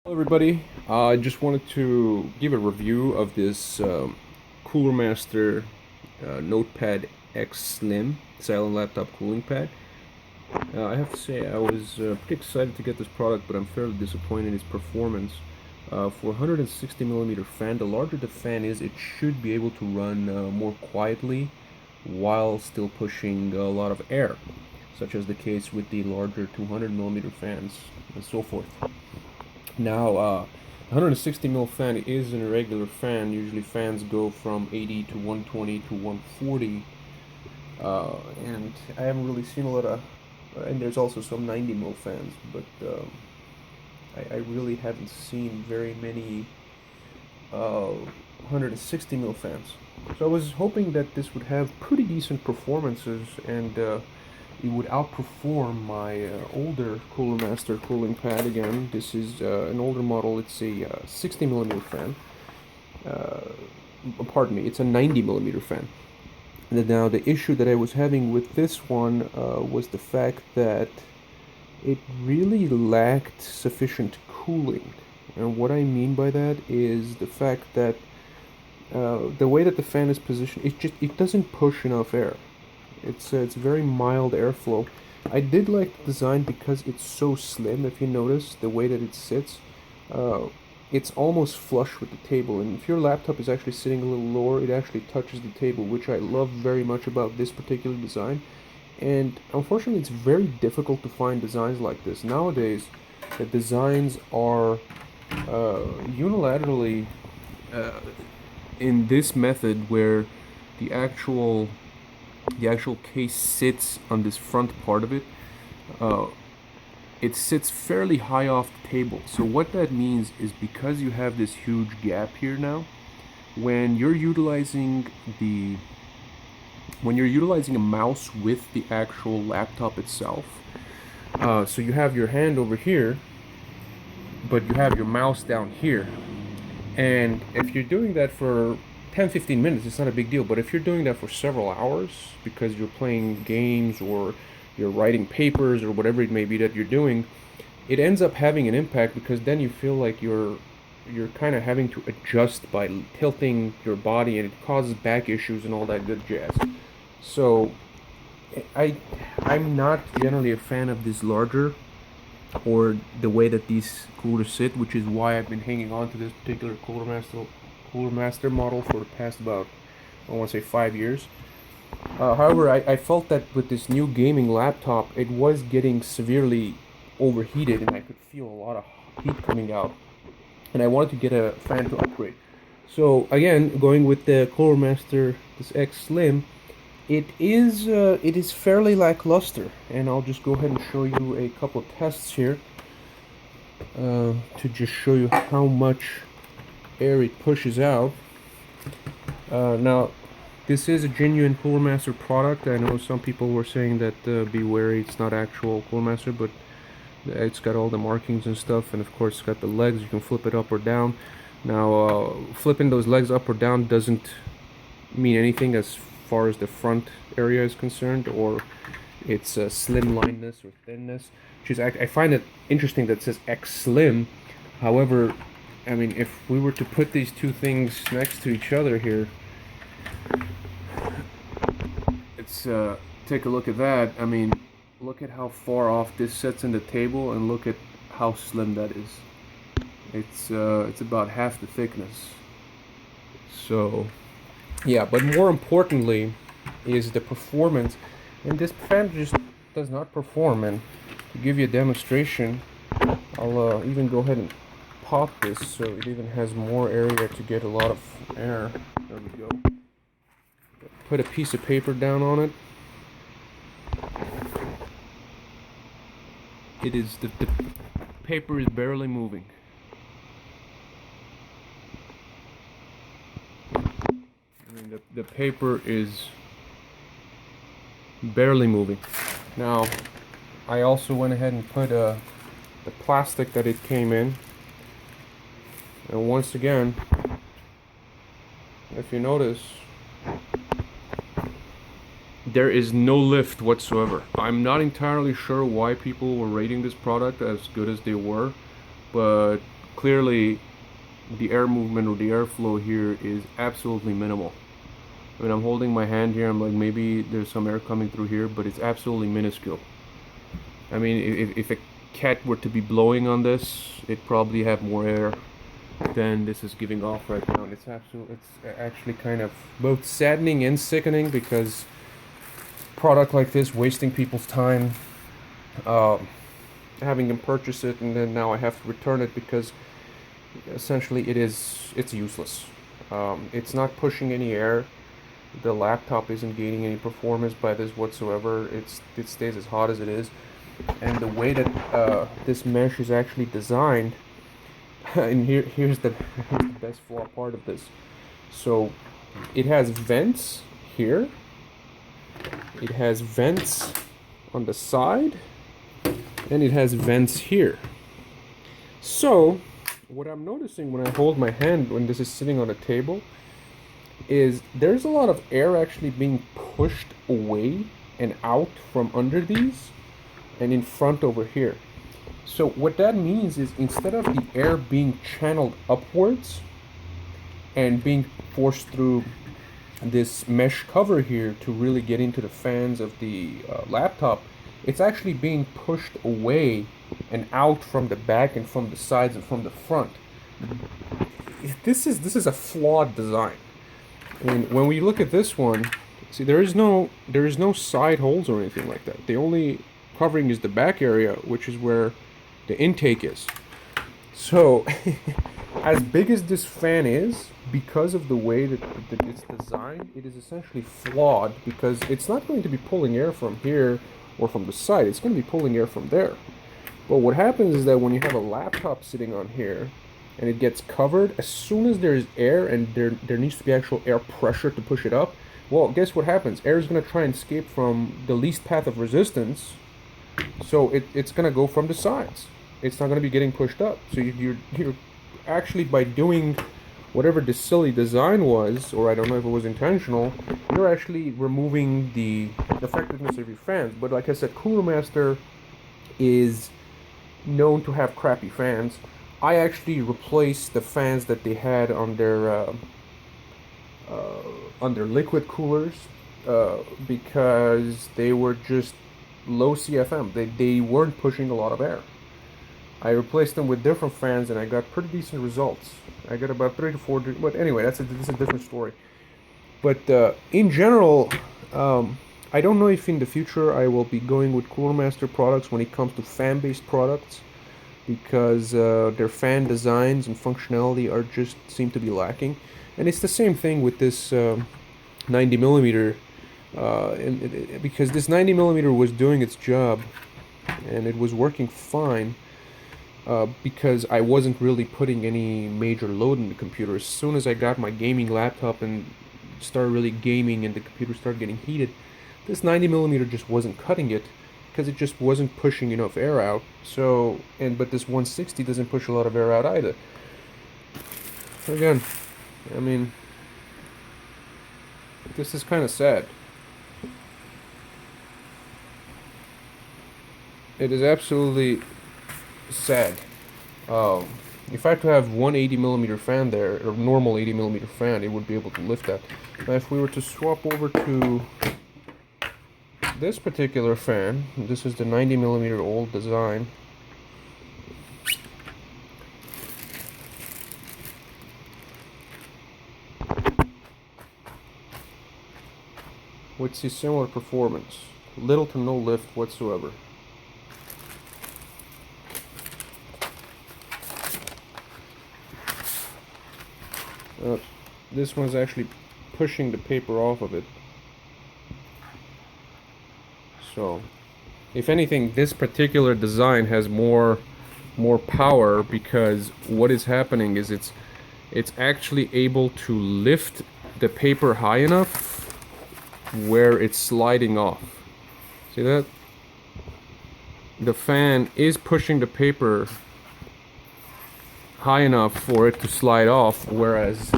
Hello everybody, I just wanted to give a review of this Cooler Master Notepad X Slim silent laptop cooling pad. I have to say I was pretty excited to get this product, but I'm fairly disappointed in its performance. For 160 millimeter fan, the larger the fan is, it should be able to run more quietly while still pushing a lot of air, such as the case with the larger 200 millimeter fans and so forth. Now, 160 mil fan is an irregular fan. Usually fans go from 80 to 120 to 140, and I haven't really seen a lot of. And there's also some 90 mil fans, but I really haven't seen very many 160 mil fans. So I was hoping that this would have pretty decent performances and it would outperform my older Cooler Master cooling pad. Again, this is an older model. It's a 60 millimeter fan. Uh, Pardon me, it's a 90 millimeter fan. And now the issue that I was having with this one was the fact that it really lacked sufficient cooling. And what I mean by that is the fact that the way that the fan is positioned, it doesn't push enough air. It's very mild airflow. I did like the design because it's so slim. If you notice the way that it sits, uh, it's almost flush with the table. And if your laptop is actually sitting a little lower, it actually touches the table, which I love very much about this particular design. And unfortunately, it's very difficult to find designs like this nowadays. The designs are unilaterally uh, in this method where the actual case sits on this front part of it. Uh, it sits fairly high off the table. So what that means is, because you have this huge gap here now, when you're utilizing the when you're utilizing a mouse with the actual laptop itself, so you have your hand over here, but you have your mouse down here. And if you're doing that for 10-15 minutes, it's not a big deal. But if you're doing that for several hours because you're playing games or you're writing papers or whatever it may be that you're doing, it ends up having an impact, because then you feel like you're kind of having to adjust by tilting your body, and it causes back issues and all that good jazz. So I I'm not generally a fan of this larger, or the way that these coolers sit, which is why I've been hanging on to this particular Cooler Master model for the past about, I want to say, 5 years. However, I felt that with this new gaming laptop, it was getting severely overheated, and I could feel a lot of heat coming out, and I wanted to get a fan to upgrade. So again, going with the Cooler Master, this X Slim, it is fairly lackluster, and I'll just go ahead and show you a couple of tests here to just show you how much air it pushes out. Now, this is a genuine Cooler Master product. I know some people were saying that be wary, it's not actual Cooler Master, but it's got all the markings and stuff, and of course it's got the legs. You can flip it up or down. Now, flipping those legs up or down doesn't mean anything as far as the front area is concerned, or its slimliness or thinness. Which is, I find it interesting that it says X Slim. However, I mean, if we were to put these two things next to each other here, it's take a look at that. I mean, look at how far off this sits in the table, and look at how slim that is. It's about half the thickness. So yeah, but more importantly is the performance, and this fan just does not perform. And to give you a demonstration, I'll even go ahead and pop this so it even has more area to get a lot of air. There we go. Put a piece of paper down on it. The paper is barely moving. I mean, the paper is barely moving. Now, I also went ahead and put the plastic that it came in, and once again, if you notice, there is no lift whatsoever. I'm not entirely sure why people were rating this product as good as they were, but clearly the air movement or the airflow here is absolutely minimal. I mean, I'm holding my hand here, I'm like, maybe there's some air coming through here, but it's absolutely minuscule. I mean, if a cat were to be blowing on this, it'd probably have more air than this is giving off right now. And it's actually kind of both saddening and sickening, because product like this wasting people's time, having them purchase it, and then now I have to return it because essentially it's useless. It's not pushing any air. The laptop isn't gaining any performance by this whatsoever. It stays as hot as it is, and the way that this mesh is actually designed, and here's the best flaw part of this. So it has vents here. It has vents on the side, and it has vents here. So what I'm noticing when I hold my hand when this is sitting on a table is there's a lot of air actually being pushed away and out from under these and in front over here. So what that means is, instead of the air being channeled upwards and being forced through this mesh cover here to really get into the fans of the laptop, it's actually being pushed away and out from the back and from the sides and from the front. This is a flawed design. And when we look at this one, see, there is no side holes or anything like that. The only covering is the back area, which is where the intake is. So as big as this fan is, because of the way that it's designed, it is essentially flawed, because it's not going to be pulling air from here or from the side. It's going to be pulling air from there. But what happens is that when you have a laptop sitting on here and it gets covered, as soon as there's air and there needs to be actual air pressure to push it up, well, guess what happens? Air is going to try and escape from the least path of resistance, so it's going to go from the sides. It's not going to be getting pushed up. So you're actually, by doing whatever the silly design was, or I don't know if it was intentional, you're actually removing the effectiveness of your fans. But like I said, Cooler Master is known to have crappy fans. I actually replaced the fans that they had on their liquid coolers because they were just low CFM. They weren't pushing a lot of air. I replaced them with different fans and I got pretty decent results. I got about 3 to 4, but anyway, that's a different story. But in general, I don't know if in the future I will be going with Cooler Master products when it comes to fan-based products, because their fan designs and functionality are just seem to be lacking. And it's the same thing with this 90mm, because this 90mm was doing its job and it was working fine, because I wasn't really putting any major load in the computer. As soon as I got my gaming laptop and started really gaming and the computer started getting heated, this 90mm just wasn't cutting it, because it just wasn't pushing enough air out. So, but this 160 doesn't push a lot of air out either. So again, I mean, this is kind of sad. It is absolutely sad. If I had to have one 80mm fan there, or normal 80mm fan, it would be able to lift that. Now if we were to swap over to this particular fan, this is the 90mm old design. Would see similar performance. Little to no lift whatsoever. This one's actually pushing the paper off of it. So, if anything, this particular design has more power, because what is happening is it's actually able to lift the paper high enough where it's sliding off. See that? The fan is pushing the paper high enough for it to slide off, whereas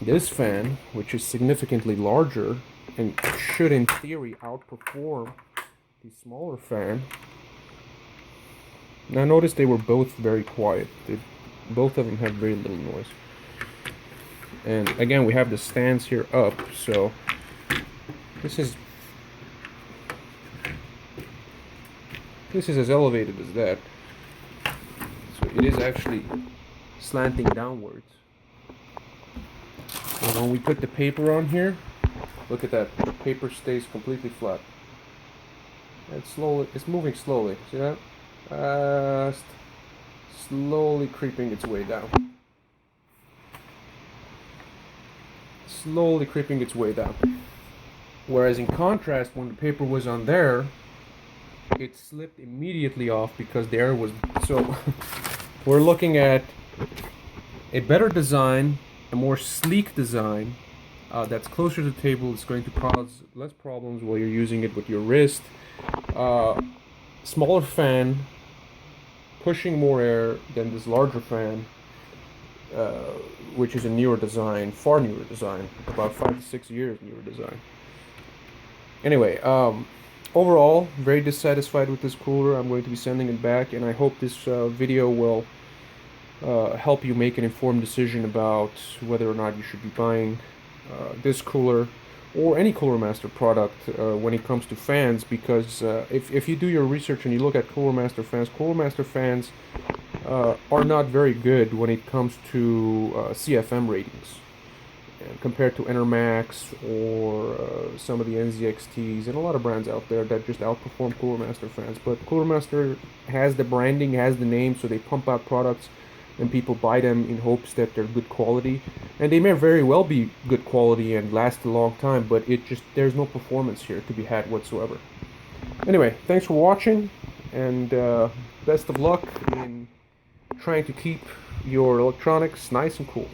this fan, which is significantly larger and should in theory outperform the smaller fan, Now notice they were both very quiet. Both of them have very little noise. And again, we have the stands here up, so this is as elevated as that. So it is actually slanting downwards. And when we put the paper on here, look at that. The paper stays completely flat. It's moving slowly. See that? Slowly creeping its way down. Slowly creeping its way down. Whereas in contrast, when the paper was on there, it slipped immediately off because the air was... So we're looking at a better design, a more sleek design that's closer to the table. It's going to cause less problems while you're using it with your wrist. Smaller fan, pushing more air than this larger fan, which is a newer design, far newer design, about 5 to 6 years newer design. Anyway, overall, very dissatisfied with this cooler. I'm going to be sending it back, and I hope this video will help you make an informed decision about whether or not you should be buying this cooler or any Cooler Master product when it comes to fans, because if you do your research and you look at Cooler Master fans are not very good when it comes to CFM ratings compared to Enermax or some of the NZXTs and a lot of brands out there that just outperform Cooler Master fans. But Cooler Master has the branding, has the name, so they pump out products and people buy them in hopes that they're good quality, and they may very well be good quality and last a long time, but there's no performance here to be had whatsoever. Anyway, thanks for watching, and best of luck in trying to keep your electronics nice and cool.